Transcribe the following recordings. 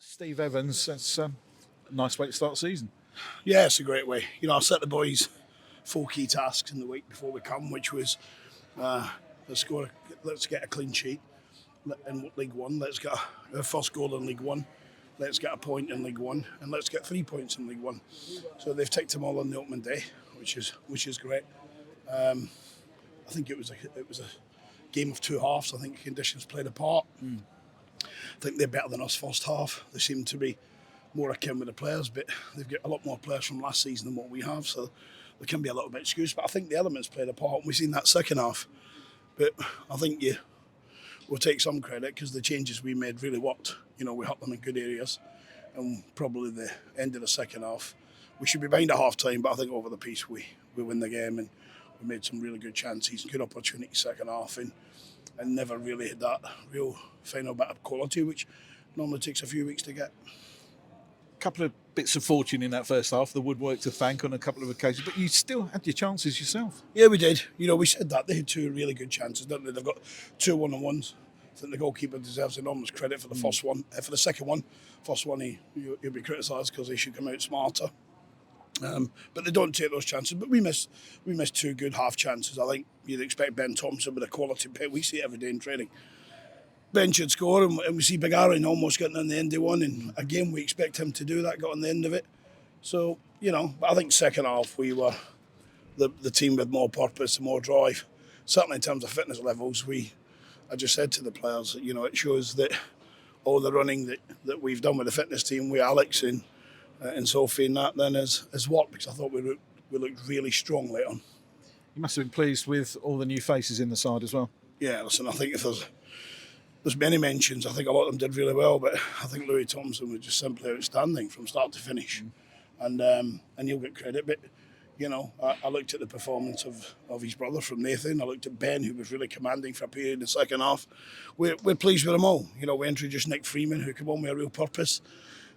Steve Evans, that's a nice way to start the season. Yeah, it's a great way. You know, I set the boys 4 key tasks in the week before we come, which was let's get a clean sheet in League One. Let's get our first goal in League One. Let's get a point in League One, and let's get 3 points in League One. So they've ticked them all on the opening day, which is great. I think it was a game of 2 halves. I think conditions played a part. I think they're better than us first half. They seem to be more akin with the players, but they've got a lot more players from last season than what we have, so there can be a little bit excuse. But I think the elements played a part, and we've seen that second half. But I think we'll take some credit because the changes we made really worked. You know, we hit them in good areas, and probably the end of the second half, we should be behind at half time, but I think over the piece we win the game, and we made some really good chances, good opportunities second half, and never really had that real final bit of quality, which normally takes a few weeks to get. A couple of bits of fortune in that first half, the woodwork to thank on a couple of occasions, but you still had your chances yourself. Yeah, we did. You know, we said that. They had 2 really good chances, didn't they? They've got 2 one-on-ones. I think the goalkeeper deserves enormous credit for the first one. For the second one, first one he'll be criticised because he should come out smarter. But they don't take those chances. But we missed 2 good half chances. I think you'd expect Ben Thompson with a quality pit. We see it every day in training. Ben should score, and we see Big Aaron almost getting on the end of one. And again, we expect him to do that, got on the end of it. So, you know, I think second half we were the team with more purpose and more drive. Certainly in terms of fitness levels, I just said to the players, you know, it shows that all the running that we've done with the fitness team, with Alex and Sophie and that, then has worked, because I thought we looked really strong late on. You must have been pleased with all the new faces in the side as well. Yeah, listen, I think if there's many mentions, I think a lot of them did really well, but I think Louis Thompson was just simply outstanding from start to finish. And he'll get credit, but you know, I looked at the performance of his brother from Nathan. I looked at Ben, who was really commanding for a period in the second half. We're pleased with them all. You know, we introduced Nick Freeman, who came on with a real purpose,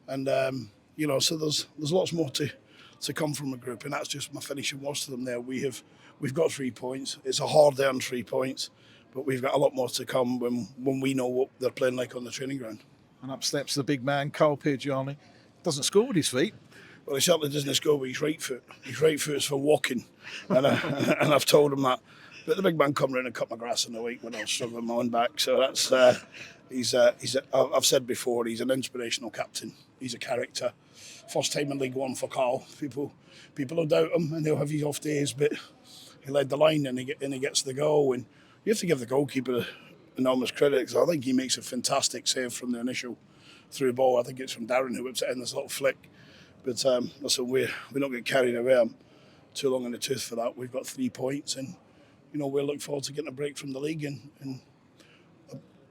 and you know, so there's lots more to come from the group, and that's just my finishing words to them there. We've got 3 points. It's a hard-earned 3 points, but we've got a lot more to come when we know what they're playing like on the training ground. And up steps the big man, Carl Piergiani. Doesn't score with his feet. Well, he certainly doesn't score with his right foot. His right foot is for walking, and I've told him that. But the big man come round and cut my grass in the week when I was struggling my own back. So that's I've said before, he's an inspirational captain. He's a character. First time in League One for Carl. People will doubt him and they'll have his off days, but he led the line and he gets the goal. And you have to give the goalkeeper enormous credit, because I think he makes a fantastic save from the initial through ball. I think it's from Darren who whips it in this little flick. But listen, we don't get carried away. I'm too long in the tooth for that. We've got 3 points, and you know, we'll look forward to getting a break from the league and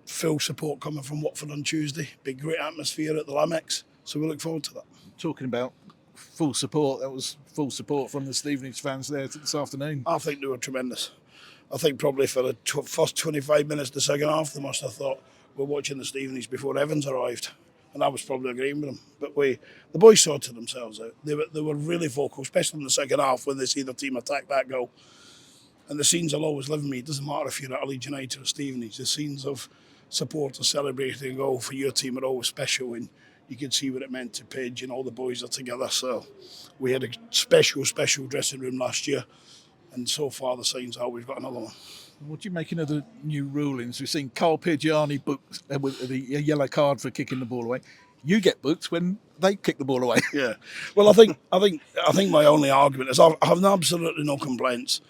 full support coming from Watford on Tuesday. Big great atmosphere at the Lamex, so we look forward to that. Talking about full support, that was full support from the Stevenage fans there this afternoon. I think they were tremendous. I think probably for the first 25 minutes of the second half, they must have thought we're watching the Stevenage before Evans arrived. And I was probably agreeing with them. But the boys sorted themselves out. They were really vocal, especially in the second half when they see their team attack that goal. And the scenes will always live in me. It doesn't matter if you're at Leeds United or Stevenage. The scenes of supporters celebrating a goal for your team are always special. And you could see what it meant to Pidge, and all the boys are together. So we had a special dressing room last year. And so far the signs are we've got another one. What do you make of the new rulings? We've seen Carl Piergiani booked with a yellow card for kicking the ball away. You get booked when they kick the ball away. Yeah. Well, I think my only argument is I have absolutely no complaints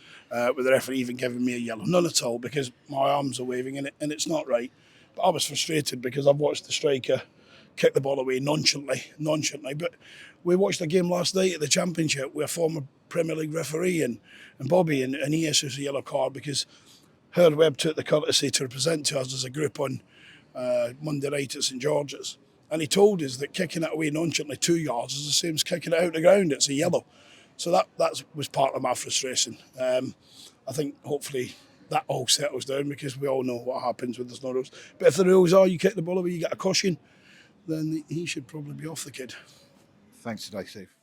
with the referee even giving me a yellow, none at all, because my arms are waving in it and it's not right. But I was frustrated because I've watched the striker kick the ball away nonchalantly. But we watched a game last night at the Championship with a former Premier League referee and Bobby, and he issues a yellow card because Howard Webb took the courtesy to represent to us as a group on Monday night at St George's. And he told us that kicking it away nonchalantly 2 yards is the same as kicking it out the ground. It's a yellow. So that was part of my frustration. I think hopefully that all settles down, because we all know what happens when there's no rules. But if the rules are you kick the ball away, you get a caution, then he should probably be off the kid. Thanks today, Steve.